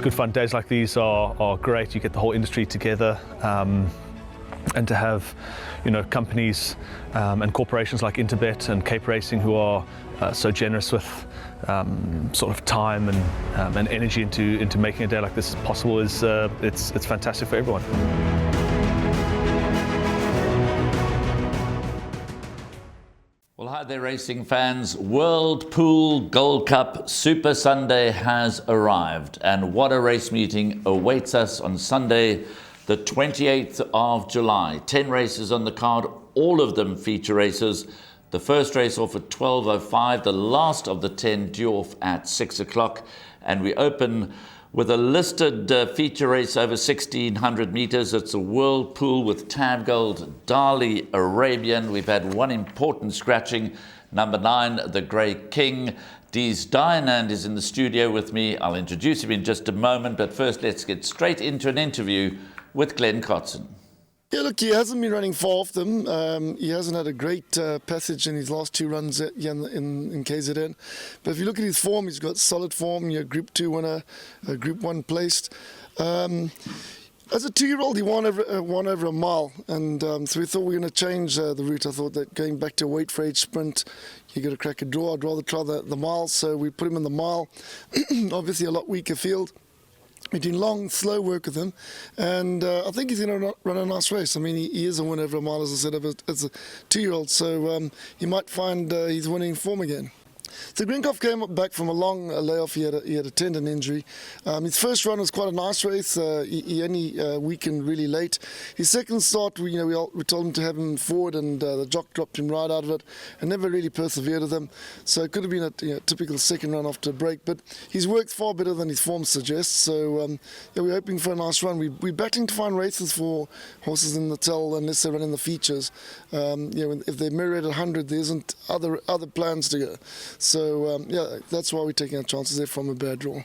good fun. Days like these are great. You get the whole industry together, and to have, companies and corporations like Interbet and Cape Racing who are so generous with sort of time and energy into making a day like this possible is it's fantastic for everyone. Well, hi there, racing fans. World Pool Gold Cup Super Sunday has arrived, and what a race meeting awaits us on Sunday, the 28th of July. 10 races on the card, all of them feature races. The first race off at 12:05, the last of the 10 due off at 6 o'clock, and we open with a listed feature race over 1,600 meters. It's a World Pool with Tab Gold, Dali Arabian. We've had one important scratching, number 9, the Grey King. Dees Dynand is in the studio with me. I'll introduce him in just a moment, but first let's get straight into an interview with Glenn Kotson. Yeah, look, he hasn't been running far off them. He hasn't had a great passage in his last 2 runs here in KZN. But if you look at his form, he's got solid form. Group 2 winner, Group 1 placed. As a 2-year-old, he won over a mile. And so we thought we were going to change the route. I thought that going back to a weight for age sprint, you got to crack a draw. I'd rather try the mile. So we put him in the mile. Obviously a lot weaker field. We're doing long, slow work with him, and I think he's going to run a nice race. I mean, he is a winner over a mile, as I said, as a 2-year-old, so he might find he's winning form again. So Grinkhoff came back from a long layoff. He had a tendon injury. His first run was quite a nice race. He only weakened really late. His second start, we told him to have him forward, and the jock dropped him right out of it, and never really persevered with him. So it could have been a typical second run after a break. But he's worked far better than his form suggests. So we're hoping for a nice run. We're batting to find races for horses in Natal unless they run in the features. If they're mirrored at 100, there isn't other plans to go. So, that's why we're taking our chances there from a bad draw.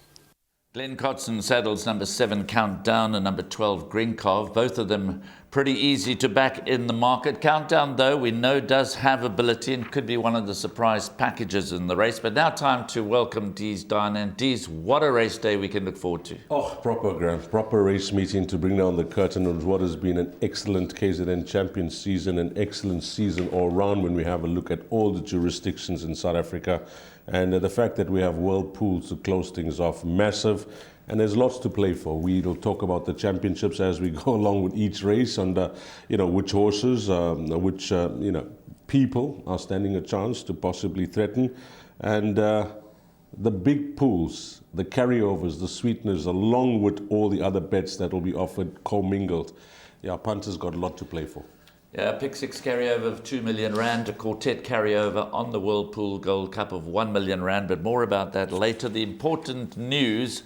Glenn Kotson saddles number 7, Countdown, and number 12, Grinkhoff. Both of them pretty easy to back in the market. Countdown, though, we know does have ability and could be one of the surprise packages in the race. But now time to welcome Dees Dynand. Dees, what a race day we can look forward to. Oh, proper race meeting to bring down the curtain on what has been an excellent KZN champion season, an excellent season all round when we have a look at all the jurisdictions in South Africa. And the fact that we have World Pools to close things off, massive. And there's lots to play for. We'll talk about the championships as we go along with each race, and which horses, which people are standing a chance to possibly threaten, and the big pools, the carryovers, the sweeteners, along with all the other bets that will be offered commingled. Yeah, punters got a lot to play for. Yeah, pick 6 carryover of 2 million rand, a quartet carryover on the World Pool Gold Cup of 1 million rand, but more about that later. The important news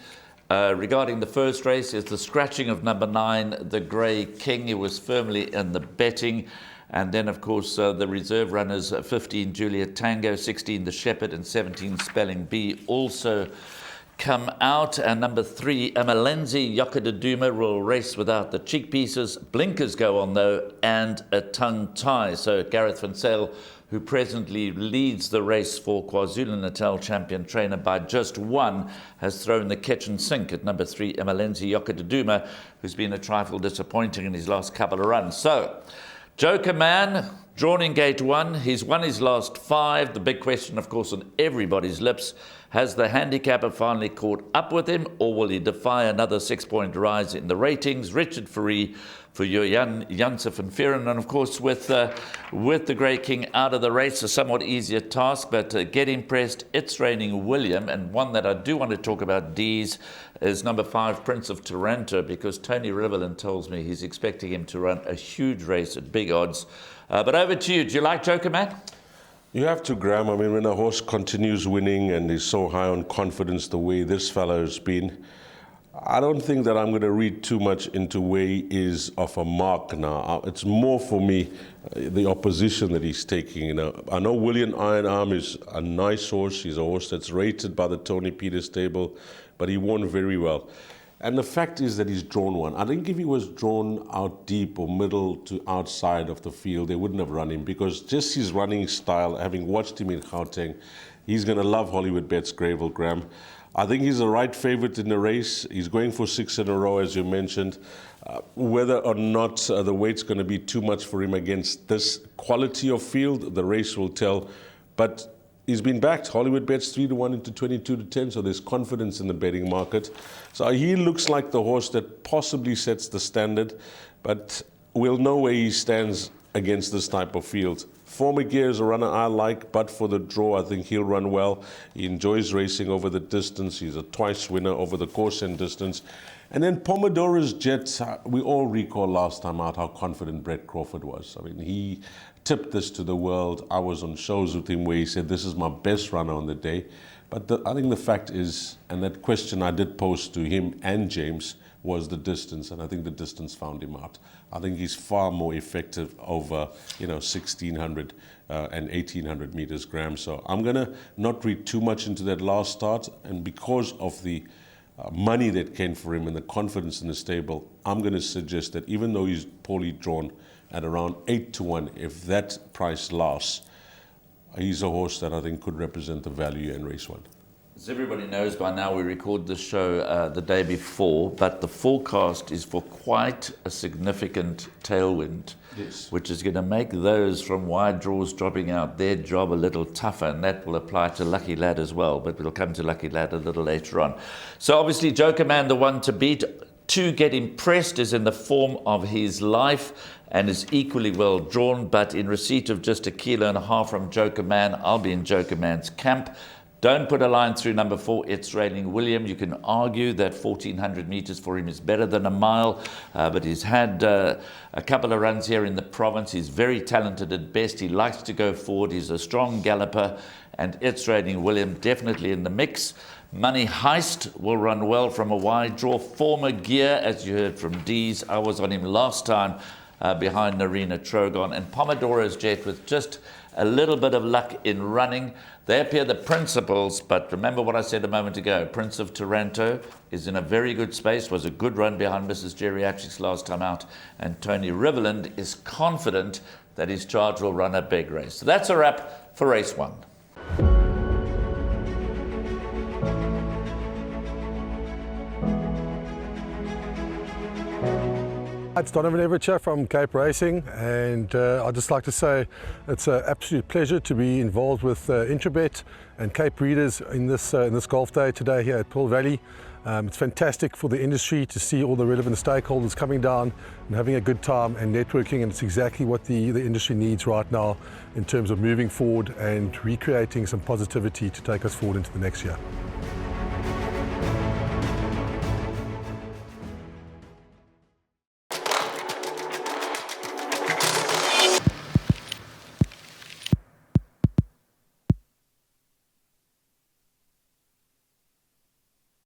regarding the first race is the scratching of number 9, the Grey King. He was firmly in the betting. And then, of course, the reserve runners, 15, Juliet Tango, 16, The Shepherd, and 17, Spelling Bee, also come out. And number 3, Amalenzi Yokodaduma will race without the cheek pieces. Blinkers go on, though, and a tongue tie. So Gareth van Zyl, who presently leads the race for KwaZulu-Natal champion trainer by just 1, has thrown the catch and sink at number 3, Amalenzi Yokodaduma, who's been a trifle disappointing in his last couple of runs. So, Joker Man, drawn in gate 1. He's won his last 5. The big question, of course, on everybody's lips, has the handicapper finally caught up with him, or will he defy another 6-point rise in the ratings? Richard Fourie for Johan Janse van Vieren, and of course with the Grey King out of the race, a somewhat easier task, but get impressed. It's raining William, and one that I do want to talk about, Dees, is number 5, Prince of Taranto, because Tony Riverland tells me he's expecting him to run a huge race at big odds. But over to you. Do you like Joker Man? You have to, Graham. I mean, when a horse continues winning and is so high on confidence the way this fellow has been, I don't think that I'm going to read too much into where he is off a mark now. It's more for me the opposition that he's taking. I know William Iron Arm is a nice horse. He's a horse that's rated by the Tony Peters stable, but he won very well. And the fact is that he's drawn one. I think if he was drawn out deep or middle to outside of the field, they wouldn't have run him, because just his running style, having watched him in Gauteng, he's going to love Hollywoodbets Greyville, Graham. I think he's the right favourite in the race. He's going for 6 in a row, as you mentioned. Whether or not the weight's going to be too much for him against this quality of field, the race will tell. But he's been backed. Hollywoodbets 3-1 into 22-10, so there's confidence in the betting market. So he looks like the horse that possibly sets the standard, but we'll know where he stands against this type of field. Former Gear is a runner I like, but for the draw, I think he'll run well. He enjoys racing over the distance. He's a twice winner over the course and distance. And then Pomodora's Jet, we all recall last time out how confident Brett Crawford was. I mean, he tipped this to the world. I was on shows with him where he said, this is my best runner on the day. But I think the fact is, and that question I did pose to him and James, was the distance, and I think the distance found him out. I think he's far more effective over 1,600 and 1,800 meters, Graham. So I'm going to not read too much into that last start, and because of the money that came for him and the confidence in the stable, I'm going to suggest that even though he's poorly drawn at around 8-1, if that price lasts, he's a horse that I think could represent the value in race 1. As everybody knows by now, we record this show the day before, but the forecast is for quite a significant tailwind, yes, which is going to make those from wide draws dropping out their job a little tougher, and that will apply to Lucky Lad as well, but we'll come to Lucky Lad a little later on. So obviously Joker Man, the one to beat. To get impressed is in the form of his life and is equally well drawn, but in receipt of just 1.5 kilos from Joker Man, I'll be in Joker Man's camp. Don't put a line through number 4, It's Raining William. You can argue that 1,400 meters for him is better than a mile, but he's had a couple of runs here in the province. He's very talented at best. He likes to go forward. He's a strong galloper, and It's Raining William definitely in the mix. Money Heist will run well from a wide draw. Former Gear, as you heard from Dees, I was on him last time behind Narina Trogon, and Pomodora's Jet with just a little bit of luck in running. They appear the principals, but remember what I said a moment ago. Prince of Taranto is in a very good space, was a good run behind Mrs. Geriatrics last time out, and Tony Riverland is confident that his charge will run a big race. So that's a wrap for race 1. It's Donovan Everett from Cape Racing, and I'd just like to say it's an absolute pleasure to be involved with Intrabet and Cape Breeders in this golf day today here at Pearl Valley. It's fantastic for the industry to see all the relevant stakeholders coming down and having a good time and networking, and it's exactly what the industry needs right now in terms of moving forward and recreating some positivity to take us forward into the next year.